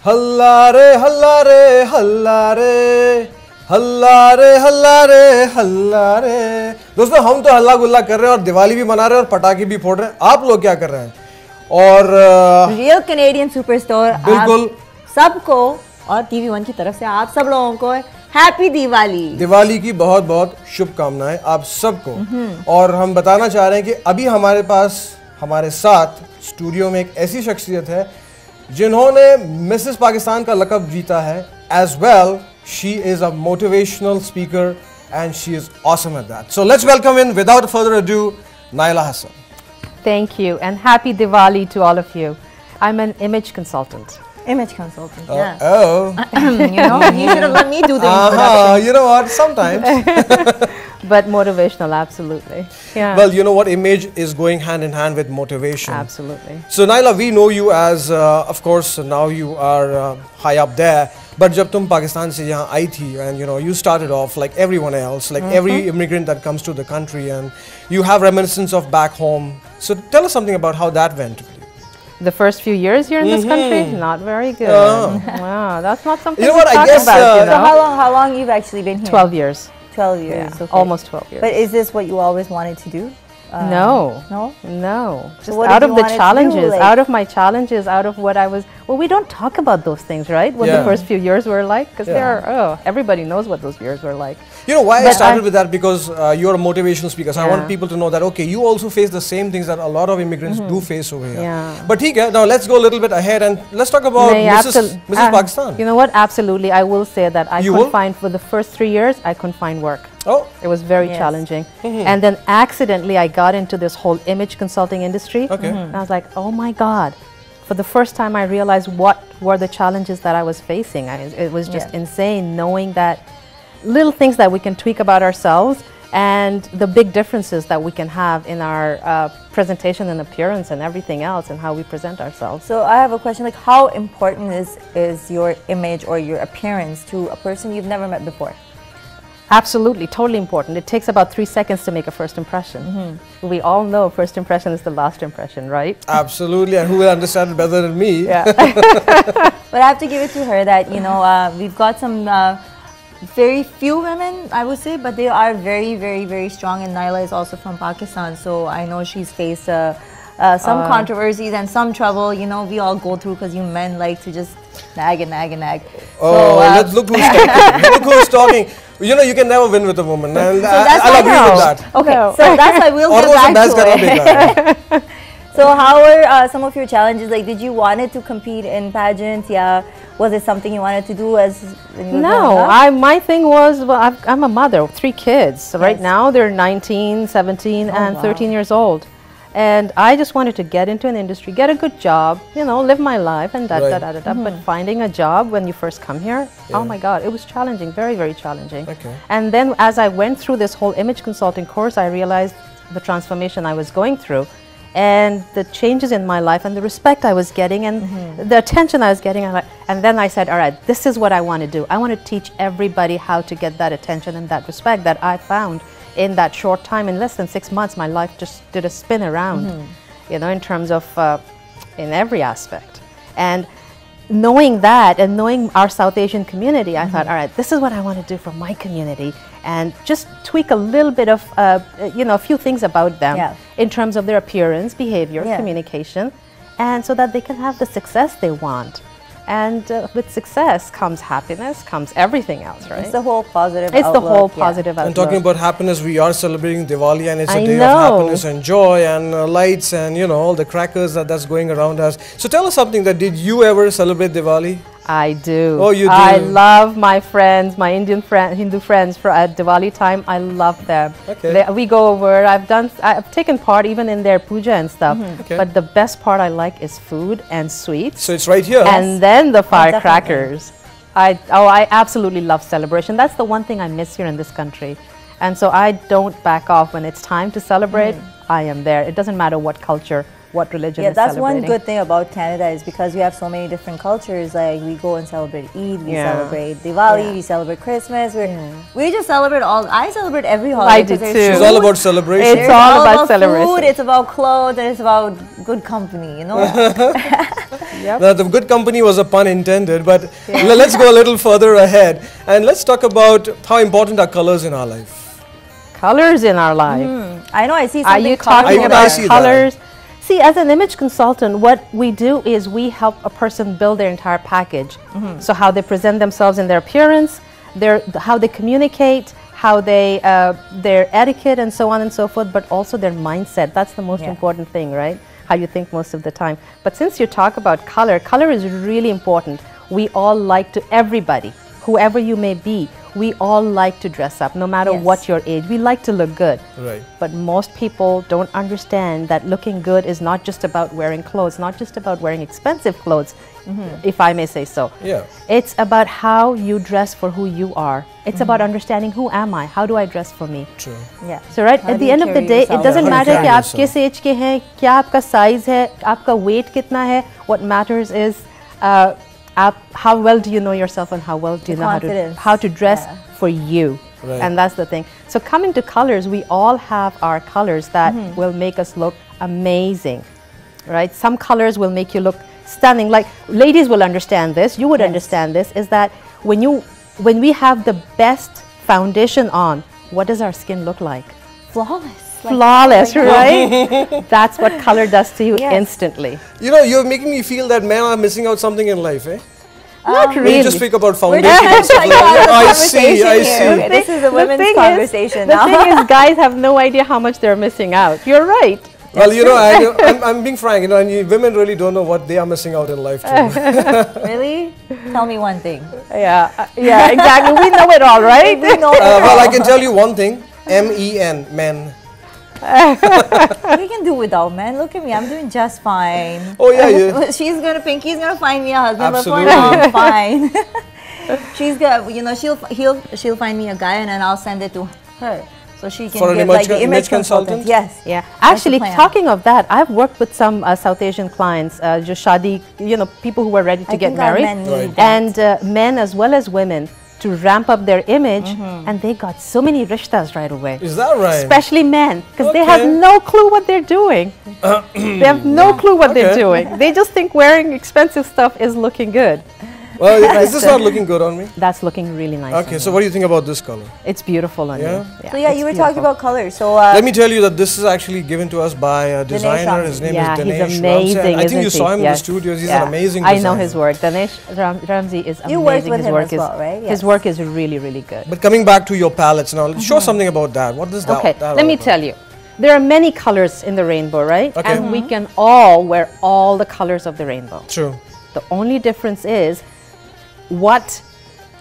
हल्ला रे हल्ला रे हल्ला रे हल्ला रे हल्ला रे हल्ला रे। दोस्तों हम तो हल्ला गुल्ला कर रहे हैं और दिवाली भी मना रहे हैं और पटाखे भी फोड़ रहे हैं। आप लोग क्या कर रहे हैं? और रियल कैनेडियन सुपरस्टार बिल्कुल सबको और TV1 की तरफ से आप सब लोगों को हैप्पी दिवाली। दिवाली की बहुत बहुत शुभकामनाएं आप सबको। और हम बताना चाह रहे हैं कि अभी हमारे पास हमारे साथ स्टूडियो में एक ऐसी शख्सियत है जिन्होंने मिसेस पाकिस्तान का लक़ब जीता है। As well she is a motivational speaker and she is awesome at that. So let's welcome in, without further ado, Naila Hassan. Thank you and happy Diwali to all of you. I'm an image consultant. Image consultant, yeah. Oh. You should have let me do the introduction. You know what, sometimes. But motivational, absolutely. Yeah. Well, you know what, image is going hand in hand with motivation. Absolutely. So Naila, we know you as, of course, now you are high up there. But जब तुम पाकिस्तान से यहाँ आई थी, and you know, you started off like everyone else, like every immigrant that comes to the country, and you have reminiscence of back home. So tell us something about how that went. The first few years here in this country, not very good. Wow, that's not something you know what, to I talk guess, about. You know? So how long you've actually been here? 12 years. 12 years. Yeah, okay. almost 12 years. But is this what you always wanted to do? No. No? No. So Just what out did of you the want it to do, challenges, like? out of my challenges, out of what I was. Well, we don't talk about those things, right? What the first few years were like, because everybody knows what those years were like. You know why I started with that? Because you're a motivational speaker. So I want people to know that, okay, you also face the same things that a lot of immigrants do face over here. Yeah. But now let's go a little bit ahead and let's talk about Mrs. Pakistan. You know what? Absolutely. I will say that I couldn't find, for the first 3 years, I couldn't find work. Oh. It was very challenging. And then accidentally I got into this whole image consulting industry. Okay. And I was like, oh my God. For the first time I realized what were the challenges that I was facing. It was just insane knowing that little things that we can tweak about ourselves and the big differences that we can have in our presentation and appearance and everything else and how we present ourselves. So I have a question, like how important is your image or your appearance to a person you've never met before? Absolutely, totally important. It takes about 3 seconds to make a first impression. We all know first impression is the last impression, right? Absolutely, and who will understand it better than me? Yeah. But I have to give it to her that, you know, we've got some very few women, I would say, but they are very, very, very strong. And Naila is also from Pakistan, so I know she's faced some controversies and some trouble. You know, we all go through because you men like to just nag and nag and nag. Oh, let's look who's talking. Look who's talking. You know, you can never win with a woman, and so I'll agree with that. Okay, so that's why we'll get back to it. So how were some of your challenges? Like, did you want to compete in pageants? Yeah, was it something you wanted to do as when you were growing up? My thing was, well, I'm a mother of 3 kids. So right now they're 19, 17, and 13 years old. And I just wanted to get into an industry, get a good job, you know, live my life and But finding a job when you first come here, oh my God, it was challenging, very, very challenging. Okay. And then as I went through this whole image consulting course, I realized the transformation I was going through and the changes in my life and the respect I was getting and the attention I was getting. And then I said, all right, this is what I want to do. I want to teach everybody how to get that attention and that respect that I found in that short time. In less than 6 months, my life just did a spin around, you know, in terms of in every aspect. And knowing that and knowing our South Asian community, I thought, all right, this is what I want to do for my community and just tweak a little bit of, you know, a few things about them in terms of their appearance, behavior, communication, and so that they can have the success they want. And with success comes happiness, comes everything else, right? It's the whole positive outlook. It's the whole positive outlook. And talking about happiness, we are celebrating Diwali and it's a day of happiness and joy and lights and, you know, all the crackers that's going around us. So tell us something, that did you ever celebrate Diwali? I do. Oh, you do? I love my friends, my Hindu friends at Diwali time. I love them. Okay. We go over, I've taken part even in their puja and stuff. Okay. But the best part I like is food and sweets. So it's right here. And then the firecrackers. I absolutely love celebration. That's the one thing I miss here in this country. And so I don't back off when it's time to celebrate. I am there. It doesn't matter what culture, what religion is that's celebrating. one good thing about Canada is because we have so many different cultures. Like we go and celebrate Eid, we celebrate Diwali, we celebrate Christmas. We just celebrate I celebrate every holiday. I do too. It's all about celebration. It's all about celebration. Food, it's about clothes, and it's about good company, you know. Yep. Now, the good company was a pun intended, but let's go a little further ahead and let's talk about how important are colors in our life. Colors in our life. I know, I see Are something you talking I about see that. colors? See, as an image consultant, what we do is we help a person build their entire package. So how they present themselves in their appearance, how they communicate, how they, their etiquette and so on and so forth, but also their mindset. That's the most important thing, right? How you think most of the time. But since you talk about color, color is really important. We all like to, everybody, whoever you may be, we all like to dress up, no matter what your age. We like to look good. Right. But most people don't understand that looking good is not just about wearing clothes, not just about wearing expensive clothes, if I may say so. Yeah. It's about how you dress for who you are. It's about understanding who am I, how do I dress for me. True. Yeah. So right, How at do the you end of the carry day, yourself? it doesn't Yeah, how do you matter कि carry आप किस age के हैं, क्या आपका size है, आपका weight कितना है. What matters is how well do you know yourself and how well do you know how to dress for you. Right. And that's the thing. So coming to colors, we all have our colors that will make us look amazing, right? Some colors will make you look stunning. Like ladies will understand this, you would understand this, is that when we have the best foundation on, what does our skin look like? Flawless. Flawless, right? That's what color does to you instantly. You know, you're making me feel that men are missing out something in life, eh? Not When really. you just speak about We're foundation. just and stuff trying to like have a that. I see, I conversation here. see. This is a women's conversation the now. thing is, guys have no idea how much they're missing out. You're right. Well, you know, I'm being frank, you know, and women really don't know what they are missing out in life too. Really? Tell me one thing. Yeah, yeah, exactly. We know it all, right? We know Well, I can tell you one thing, MEN, men. we can do without men. Look at me, I'm doing just fine. Oh yeah, Pinky's gonna find me a husband, Absolutely. but for now I'm fine. She's got, you know, she'll find me a guy and then I'll send it to her. So she can For an give like the image consultant? Yes. Yeah, actually, plan. talking of that, I've worked with some South Asian clients, just shadi, you know, people who were ready to get think our married, men need Right. that. and men as well as women to ramp up their image, and they got so many rishtas right away. is that right? Especially men, because they have Okay. no clue what they're doing. They have no clue what they're Okay. doing. They just think wearing expensive stuff is looking good. Well, is this not looking good on me? That's looking really nice. Okay, on so you. what do you think about this color? It's beautiful on Yeah? you. So yeah, it's you were talking beautiful. about colors. So Let me tell you that this is actually given to us by a designer. Ramsey. His name Yeah, is Dinesh he's amazing. Ramsey. I think you isn't saw he? him in the Yes. studios. He's Yeah. an amazing I designer. know his work. Dinesh Ramsey is amazing. You worked with his him work as is, well, right? Yes. His work is really, really good. But coming back to your palettes now, let's show something about that. What is that? Okay, that let me all tell you. There are many colors in the rainbow, right? Okay. And we can all wear all the colors of the rainbow. about? True. The only difference is what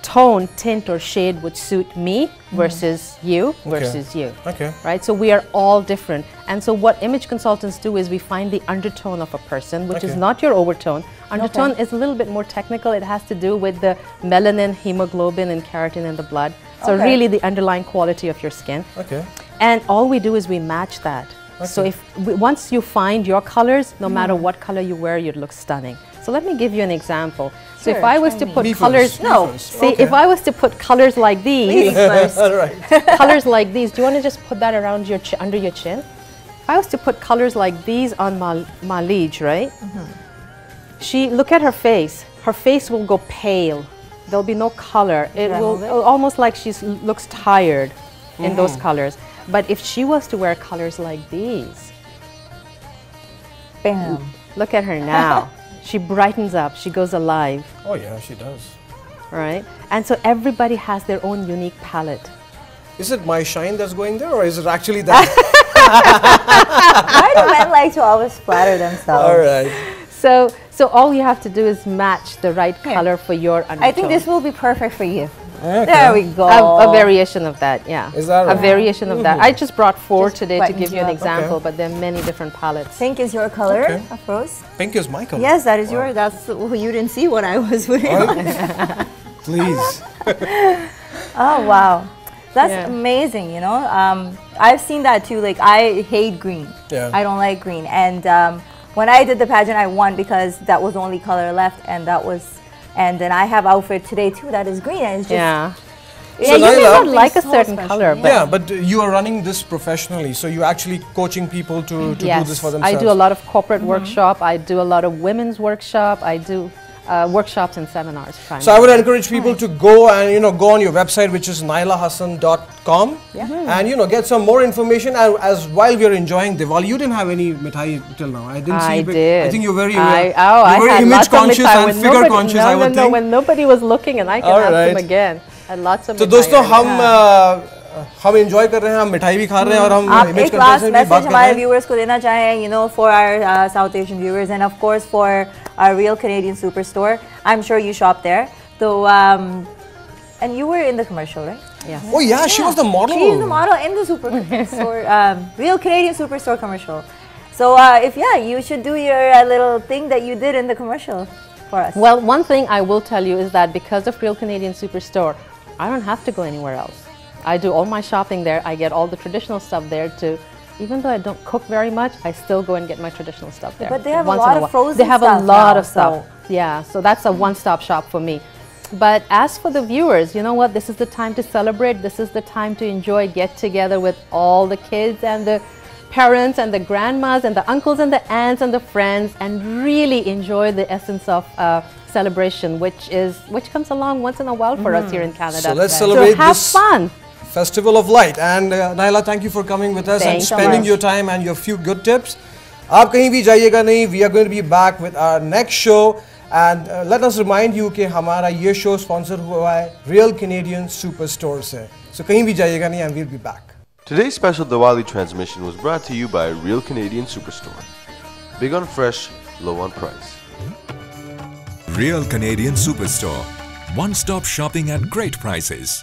tone, tint, or shade would suit me versus you versus you. Okay. Right? So we are all different. And so what image consultants do is we find the undertone of a person, which is Okay. not your overtone. Undertone is a little bit more technical. It has to do with the melanin, hemoglobin, and keratin in the blood. So Okay. really the underlying quality of your skin. Okay. And all we do is we match that. So if once you find your colors, no matter what color you wear, you'd look stunning. So let me give you an example. So if Sure, I was try to me. put Me colors, first, me no, first. see, Okay. if I was to put colors like these, All right. colors like these, do you want to just put that around your under your chin? If I was to put colors like these on Malij, right? She, look at her face. Her face will go pale. There'll be no color. It I will move it? almost like she looks tired in those colors. But if she was to wear colors like these, Bam. look at her now. She brightens up. She goes alive, Oh yeah, she does. right? And so everybody has their own unique palette. Is it my shine that's going there, or is it actually that? Why do men like to always flatter themselves? All right. So all you have to do is match the right color for your undertone. I think this will be perfect for you. Okay. There we go. A variation of that, yeah. Is that a right? variation of that? I just brought four Just today to buttoned give you an you up. example, Okay. but there are many different palettes. Pink is your color, Okay. Afros? Pink is my color. Yes, that is yours. That's you didn't see what I was putting on. Please. Oh wow, that's Yeah. amazing. You know, I've seen that too. Like I hate green. Yeah. I don't like green. And when I did the pageant, I won because that was the only color left, and that was. And then I have outfit today too that is green, and it's just. Yeah. Yeah, So you may Naila- not like a so certain special, color, but Yeah, but you are running this professionally, so you're actually coaching people to do this for themselves. I do a lot of corporate workshop. I do a lot of women's workshop. I do workshops and seminars. So I would encourage people to go and go on your website, which is nailahassan.com, and get some more information. As while we are enjoying Diwali, you didn't have any mithai till now. I didn't see. I you, did. I think you're very, I you're very had image lots of conscious mithai and when figure nobody- conscious. No, I would no, think. when nobody was looking, and I can All have them right. again. And lots of. तो mithai दोस्तों right हम enjoy कर रहे हैं, हम मिठाई भी खा रहे हैं और हम आप इमेज एक कंटेंट लास्ट से भी बात मैसेज कर रहे हमारे हैं. व्यूअर्स को देना चाहें, for our South Asian viewers and of course for our Real Canadian Superstore. I'm sure you shop there. So and you were in the commercial, right? Yeah. Oh yeah, she was the model. She's the model in the Superstore, Real Canadian Superstore commercial. So if you should do your little thing that you did in the commercial for us. Well, one thing I will tell you is that because of Real Canadian Superstore, I don't have to go anywhere else. I do all my shopping there. I get all the traditional stuff there too. Even though I don't cook very much, I still go and get my traditional stuff there. But they have once a in lot while. of frozen They have stuff a lot now, of stuff. Yeah, so that's a one-stop shop for me. But as for the viewers, you know what? This is the time to celebrate. This is the time to enjoy, get together with all the kids and the parents and the grandmas and the uncles and the aunts and the friends, and really enjoy the essence of celebration, which comes along once in a while for us here in Canada. So let's celebrate so have this fun. Festival of Light. And Naila, thank you for coming with us and Thanks so spending much. your time and your few good tips. आप कहीं भी जाइएगा नहीं. We are going to be back with our next show. And let us remind you कि हमारा ये show sponsor हुआ है Real Canadian Superstore से. So कहीं भी जाइएगा नहीं, and we'll be back. Today's special Diwali transmission was brought to you by Real Canadian Superstore. Big on fresh, low on price. Real Canadian Superstore. One-stop shopping at great prices.